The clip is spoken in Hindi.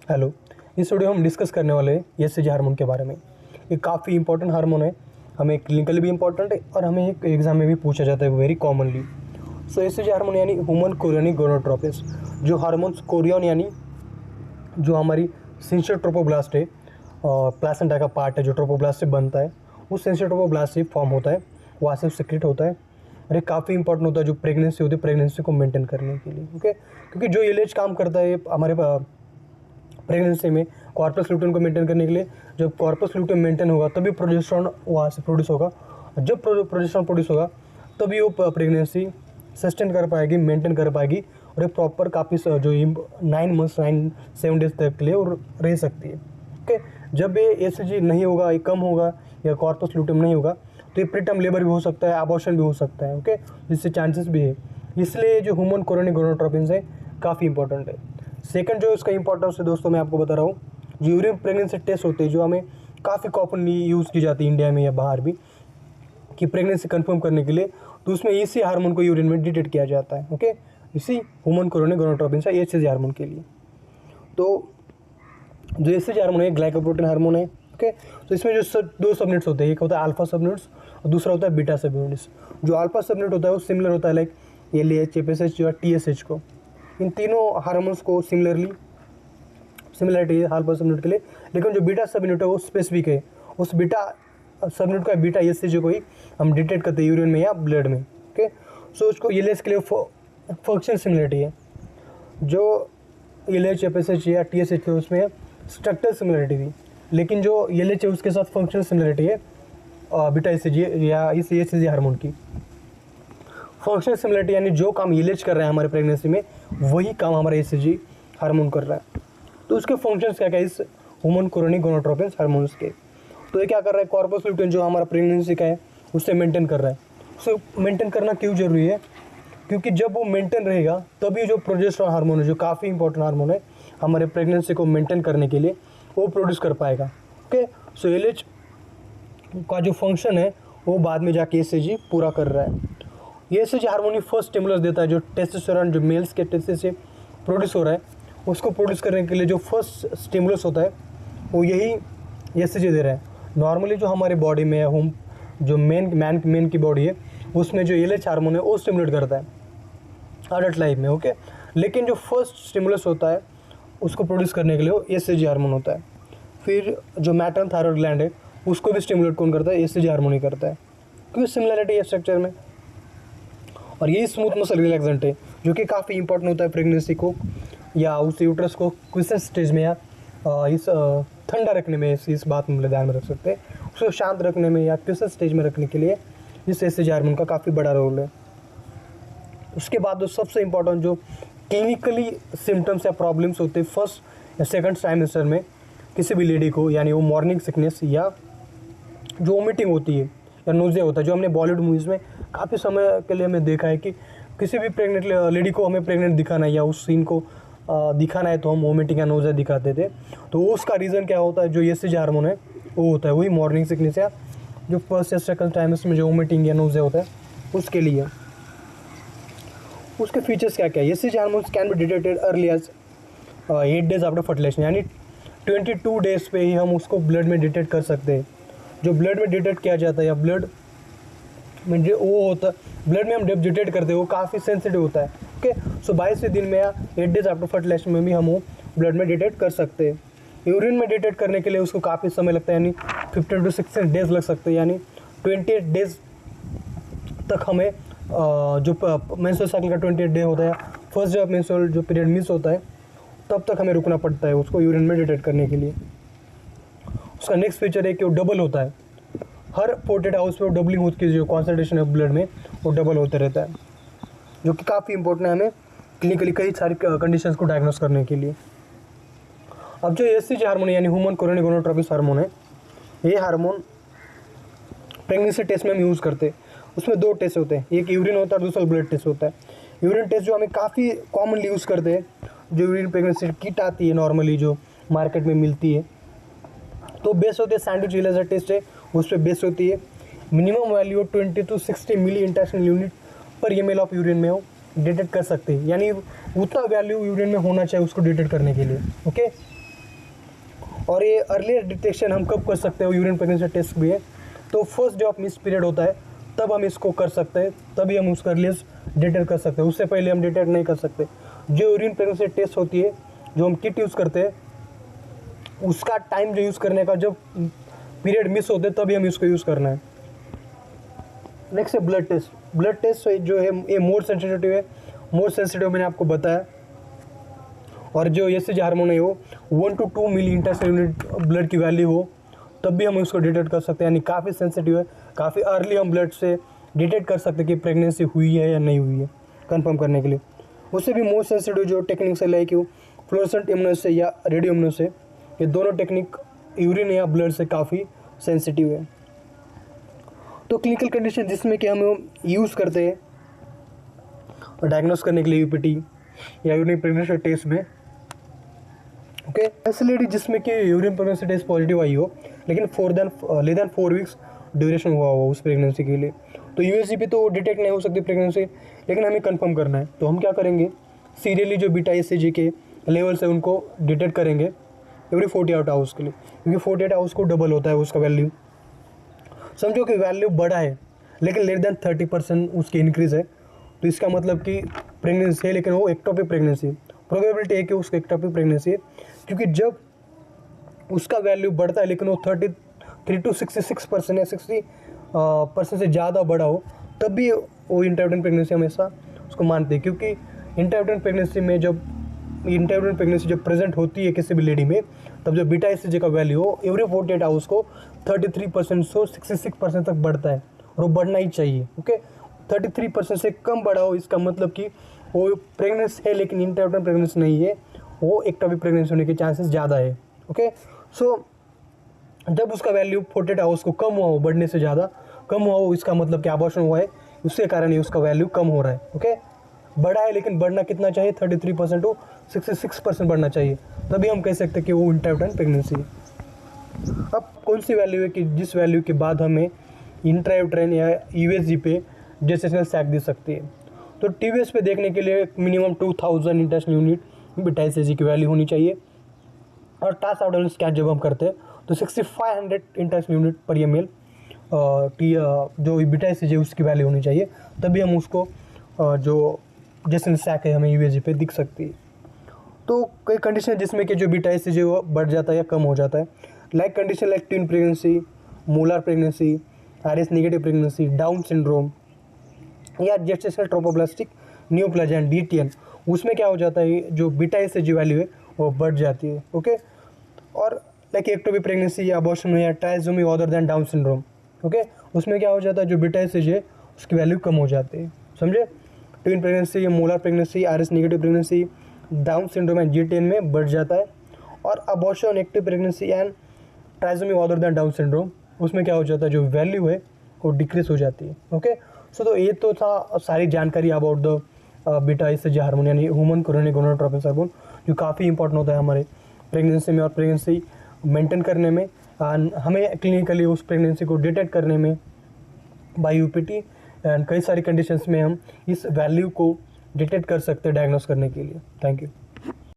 हेलो। इस वीडियो हम डिस्कस करने वाले हैं एसएचजी हार्मोन के बारे में। ये काफ़ी इंपॉर्टेंट हार्मोन है, हमें क्लिनिकली भी इंपॉर्टेंट है और हमें एक एग्जाम में भी पूछा जाता है वेरी कॉमनली। सो एसएचजी हार्मोन यानी ह्यूमन कोरियोनिक गोनाडोट्रोपिन, जो हार्मोन्स कोरियन यानी जो हमारी सेंसर ट्रोपोब्लास्ट है, प्लासेंटा का पार्ट है जो ट्रोपोब्लास्ट से बनता है, उस सेंसर ट्रोपोब्लास्ट से फॉर्म होता है, वहाँ से सेक्रेट होता है और ये काफ़ी इंपॉर्टेंट होता है जो प्रेगनेंसी होती है, प्रेगनेंसी को मेंटेन करने के लिए। ओके, क्योंकि जो एलएच काम करता है हमारे प्रेगनेंसी में कॉर्पस ल्यूटेम को मेंटेन करने के लिए, जब कॉर्पस ल्यूटेम मेंटेन होगा तभी प्रोजेस्टेरॉन वहाँ से प्रोड्यूस होगा। जब प्रोजेस्टेरॉन प्रोड्यूस होगा तभी वो प्रेगनेंसी सस्टेन कर पाएगी, मेंटेन कर पाएगी और एक प्रॉपर काफ़ी जो 9 मंथ्स 7 डेज तक के लिए और रह सकती है। ओके, जब ये एसएचजी नहीं होगा, ये कम होगा या कॉर्पस ल्यूटेम नहीं होगा तो ये प्रीटर्म लेबर भी हो सकता है, अबॉर्शन भी हो सकता है। ओके, जिससे चांसेस भी है। इसलिए जो ह्यूमन कोरियोनिक गोनाडोट्रोपिन है काफ़ी इंपॉर्टेंट है। सेकंड जो इसका इंपॉर्टेंस है दोस्तों, मैं आपको बता रहा हूँ, जो यूरिन प्रेगनेंसी टेस्ट होते हैं जो हमें काफ़ी कॉमनली यूज़ की जाती है इंडिया में या बाहर भी, कि प्रेगनेंसी कंफर्म करने के लिए, तो उसमें इसी हार्मोन को यूरिन में डिटेक्ट किया जाता है। ओके, इसी ह्यूमन कोरियोनिक गोनाडोट्रोपिन से एसएचजी हार्मोन के लिए। तो जो एसएचजी हार्मोन है ग्लाइकोप्रोटीन हार्मोन है। ओके, तो इसमें जो दो सबनेट्स होते हैं, एक होता है अल्फा सबनेट्स और दूसरा होता है बीटा सबनेट्स। जो अल्फा सबनेट होता है वो सिमिलर होता है लाइक एलएच, एफएसएच या टीएसएच को। इन तीनों हार्मोन्स को सिमिलरिटी है अल्फा सबनेट के लिए, लेकिन जो बीटा सबनेट है वो स्पेसिफिक है। उस बीटा सबनेट का बीटा एसएचजी को ही हम डिटेक्ट करते हैं यूरिन में या ब्लड में। ओके, सो उसको एलएच के लिए फंक्शन सिमिलरिटी है, जो एलएच, एफएसएच या टीएसएच के उसमें स्ट्रक्चरल सिमिलरिटी थी, लेकिन जो एलएच है उसके साथ फंक्शनल सिमिलरिटी है बीटा एसएचजी या इस एसएचजी हार्मोन की। फंक्शनल सिमिलरिटी यानी जो काम एलएच कर रहा है हमारे प्रेगनेंसी में वही काम हमारा एसएचजी हार्मोन कर रहा है। तो उसके फंक्शंस क्या क्या इस ह्यूमन कोरियोनिक गोनाडोट्रोपिन हार्मोन्स के। तो ये क्या कर रहा है, कॉर्पस ल्यूटेम जो हमारा प्रेगनेंसी का है उससे मेंटेन कर रहा है। उसे मेंटेन करना क्यों जरूरी है, क्योंकि जब वो मेंटेन रहेगा तभी जो प्रोजेस्टेरॉन हार्मोन है, जो काफ़ी इंपॉर्टेंट हार्मोन है हमारे प्रेगनेंसी को मेंटेन करने के लिए, वो प्रोड्यूस कर पाएगा। ओके, सो एलएच का जो फंक्शन है वो बाद में जाके एसएचजी पूरा कर रहा है। ये एसएचजी हार्मोन ही फर्स्ट स्टिमुलस देता है, जो टेस्टोस्टेरोन जो मेल्स के टेस्टिस से प्रोड्यूस हो रहा है उसको प्रोड्यूस करने के लिए जो फर्स्ट स्टिमुलस होता है वो यही एसएचजी दे रहा है। नॉर्मली जो हमारे बॉडी में है, जो मैन की बॉडी है उसमें जो एलएच हार्मोन है वो स्टिमुलेट करता है अडल्ट लाइफ में। ओके, लेकिन जो फर्स्ट स्टिमुलस होता है उसको प्रोड्यूस करने के लिए वो एसएचजी हार्मोन होता है। फिर जो मैटर्नल थायराइड ग्लैंड है उसको भी स्टिमुलेट कौन करता है, एसएचजी हार्मोन ही करता है, क्योंकि सिमिलरिटी है स्ट्रक्चर में। और यही स्मूथ मसल रिलैक्सेंट है जो कि काफ़ी इंपॉर्टेंट होता है प्रेगनेंसी को या उस यूट्रस को क्विसेंट स्टेज में या इस ठंडा रखने में, इस बात में ध्यान में रख सकते हैं, उसको शांत रखने में या क्विसेंट स्टेज में रखने के लिए इस एसएचजी हार्मोन का काफ़ी बड़ा रोल है। उसके बाद जो सबसे इंपॉर्टेंट जो क्लिनिकली सिम्टम्स या प्रॉब्लम्स होते हैं फर्स्ट या सेकंड ट्राइमेस्टर में किसी भी लेडी को, यानी वो मॉर्निंग सिकनेस या जो वोमिटिंग होती है या नोज़िया होता है, जो हमने बॉलीवुड मूवीज़ में काफ़ी समय के लिए हमें देखा है कि किसी भी प्रेग्नेंट लेडी को हमें प्रेग्नेंट दिखाना है या उस सीन को दिखाना है तो हम वोमिटिंग या नोज़िया दिखाते थे। तो उसका रीज़न क्या होता है, जो एसएचजी हार्मोन है वो होता है वही मॉर्निंग सिकनेस या जो फर्स्ट या सेकंड ट्राइमेस्टर में जो वोमिटिंग या नोज़िया होता है उसके लिए। उसके फीचर्स क्या क्या है, SHG hormones can be detected early as 8 days after fertilization, यानी 22 डेज पे ही हम उसको ब्लड में डिटेक्ट कर सकते हैं। जो ब्लड में डिटेक्ट किया जाता है या ब्लड में जो वो होता है, ब्लड में हम जब डिटेक्ट करते हैं वो काफ़ी सेंसिटिव होता है। ओके, सो 22वें दिन में या 8 डेज आफ्टर फर्टिलाइजेशन में भी हम वो ब्लड में डिटेक्ट कर सकते हैं। यूरिन में डिटेक्ट करने के लिए उसको काफ़ी समय लगता है, यानी 15 to 16 डेज लग सकते हैं, यानी 28 डेज तक हमें जो मेंस्ट्रुअल साइकिल का 28 डे होता है, फर्स्ट जब मेंस्ट्रुअल जो पीरियड मिस होता है तब तक हमें रुकना पड़ता है उसको यूरिन में डिटेक्ट करने के लिए। उसका नेक्स्ट फीचर है कि वो डबल होता है, हर 48 आवर्स में डबलिंग उसकी जो कॉन्सेंट्रेशन है ब्लड में वो डबल होते रहता है, जो कि काफ़ी इंपॉर्टेंट है हमें क्लिनिकली कई सारी कंडीशंस को डायग्नोस करने के लिए। अब जो एसएचजी हार्मोन यानी ह्यूमन कोरियोनिक गोनाडोट्रोपिन हार्मोन है, ये हार्मोन प्रेगनेंसी टेस्ट में हम यूज़ करते हैं। उसमें 2 टेस्ट होते हैं, एक यूरिन होता है, दूसरा ब्लड टेस्ट होता है। यूरिन टेस्ट जो हमें काफ़ी कॉमनली यूज़ करते हैं, जो यूरिन प्रेगनेंसी किट आती है नॉर्मली जो मार्केट में मिलती है, तो बेस होती है सैंडविच इलेजर टेस्ट है, उस पर बेस होती है। Minimum value 20 to 60 milli international unit पर ml ऑफ यूरिन में हो डिटेक्ट कर सकते हैं, यानी उतना वैल्यू यूरिन में होना चाहिए उसको डिटेक्ट करने के लिए। ओके, और ये अर्लियर डिटेक्शन हम कब कर सकते हो, यूरिन प्रेगनेंसी टेस्ट भी है, तो first day of miss period होता है तब हम इसको कर सकते हैं, तभी हम उसका अर्लीस्ट डिटेक्ट कर सकते हैं, उससे पहले हम डिटेक्ट नहीं कर सकते। जो यूरिन प्रेगनेंसी टेस्ट होती है, जो हम किट यूज़ करते हैं, उसका टाइम जो यूज़ करने का, जब पीरियड मिस होते तभी हम इसको यूज़ करना है। नेक्स्ट है ब्लड टेस्ट। ब्लड टेस्ट जो है ये मोर सेंसिटिव है, मोर सेंसिटिव मैंने आपको बताया। और जो एसएचजी हार्मोन है वो 1 to 2 milli intercellular unit blood की वैल्यू हो तब भी हम उसको डिटेक्ट कर सकते हैं, यानी काफ़ी सेंसिटिव है, काफ़ी अर्ली हम ब्लड से डिटेक्ट कर सकते हैं कि प्रेगनेंसी हुई है या नहीं हुई है, कंफर्म करने के लिए। उससे भी मोस्ट सेंसिटिव जो टेक्निक्स है लाइक फ्लोरेसेंट इम्यूनोसे या रेडियो इम्यूनोसे, ये दोनों टेक्निक यूरिन या ब्लड से काफ़ी सेंसिटिव है। तो क्लिनिकल कंडीशन जिसमें कि हम यूज़ करते हैं डायग्नोस करने के लिए यूपीटी या यूरिन प्रेगनेंसी टेस्ट में, ओके। फैसिलिटी जिसमें कि यूरिन प्रेगनेंसी टेस्ट पॉजिटिव आई हो लेकिन लेस देन 4 वीक्स ड्यूरेशन हुआ हो उस प्रेगनेंसी के लिए, तो यूएसजी पे तो डिटेक्ट नहीं हो सकती प्रेगनेंसी, लेकिन हमें कंफर्म करना है। तो हम क्या करेंगे, सीरियली जो बीटा एसएचजी के लेवल्स है उनको डिटेक्ट करेंगे एवरी 48 आवर्स के लिए, क्योंकि 48 आवर्स को डबल होता है उसका वैल्यू। समझो कि वैल्यू बड़ा है लेकिन लेस देन 30% उसकी इंक्रीज़ है, तो इसका मतलब कि प्रेगनेंसी है लेकिन वो एक्टोपिक प्रेगनेंसी, प्रोबेबिलिटी है कि उसका एक्टोपिक प्रेगनेंसी है, क्योंकि जब उसका वैल्यू बढ़ता है लेकिन वो 33 to 66% या 60% से ज़्यादा बड़ा हो तब भी वो इंटरव्यूटेंट प्रेगनेंसी हमेशा उसको मानते हैं, क्योंकि इंटरव्यूटेंट प्रेगनेंसी में जब प्रेजेंट होती है किसी भी लेडी में, तब जो बीटा एसएचजी का वैल्यू हो एवरी 48 आवर्स को 33% से 66% तक बढ़ता है, और वो बढ़ना ही चाहिए, ओके। 33% से कम बढ़ा हो इसका मतलब कि वो प्रेगनेंस है लेकिन इंटरव्यूटेंट प्रेगनेंसी नहीं है, वो एक्टोपिक प्रेगनेंसी होने के चांसेस ज़्यादा है, ओके। सो जब उसका वैल्यू 48 आवर्स को कम हुआ हो, बढ़ने से ज़्यादा कम हुआ हो, इसका मतलब कि अबॉर्शन हुआ है, उसके कारण ही उसका वैल्यू कम हो रहा है, ओके। बढ़ा है लेकिन बढ़ना कितना चाहिए, 33% टू 66% बढ़ना चाहिए, तभी हम कह सकते हैं कि वो इंटरव्यूटेंट प्रेगनेंसी है। अब कौन सी वैल्यू है कि जिस वैल्यू के बाद हमें इंट्रायूटेराइन या यूएसजी पे जेस्टेशनल सैक दे सकती है, तो टीवीएस पे देखने के लिए minimum 2000 international unit beta SHG की वैल्यू होनी चाहिए, और टास एब्डोमिनल स्कैन जब हम करते हैं तो 6500 इंटरनेशनल यूनिट पर ml जो बीटा एसएचजी उसकी वैल्यू होनी चाहिए, तभी हम उसको जो जेस्टेशनल सैक है हमें यूएसजी पे दिख सकती है। तो कई कंडीशन है जिसमें कि जो बीटा एसएचजी वो बढ़ जाता है या कम हो जाता है, like condition like twin pregnancy, molar pregnancy, RS negative pregnancy, down syndrome या जेस्टेशनल ट्रोपोब्लास्टिक न्यूप्लाजिया डीटीएन, उसमें क्या हो जाता है जो बीटा एसएचजी वैल्यू है वो बढ़ जाती है, ओके। और लाइक एक्टोपिक प्रेगनेंसी या अबॉर्शन या trisomy other than down syndrome, okay, उसमें क्या हो जाता है जो बीटा एसएचजी है उसकी वैल्यू कम हो जाती है, समझे। Twin pregnancy, molar pregnancy, RS negative pregnancy, down syndrome and GTN में बढ़ जाता है, और abortion, active pregnancy and trisomy other than down syndrome, उसमें क्या हो जाता है जो वैल्यू है वो डिक्रीज हो जाती है, ओके। सो तो ये तो था सारी जानकारी about the beta SHG hormone यानी ह्यूमन कोरोनिक गोनाडोट्रोपिन हार्मोन, जो काफ़ी इंपॉर्टेंट होता है हमारे प्रेगनेंसी में और प्रेगनेंसी मेंटेन करने में, हमें क्लिनिकली उस प्रेगनेंसी को डिटेक्ट करने में बाय यूपीटी एंड कई सारी कंडीशंस में हम इस वैल्यू को डिटेक्ट कर सकते हैं डायग्नोस करने के लिए। Thank you.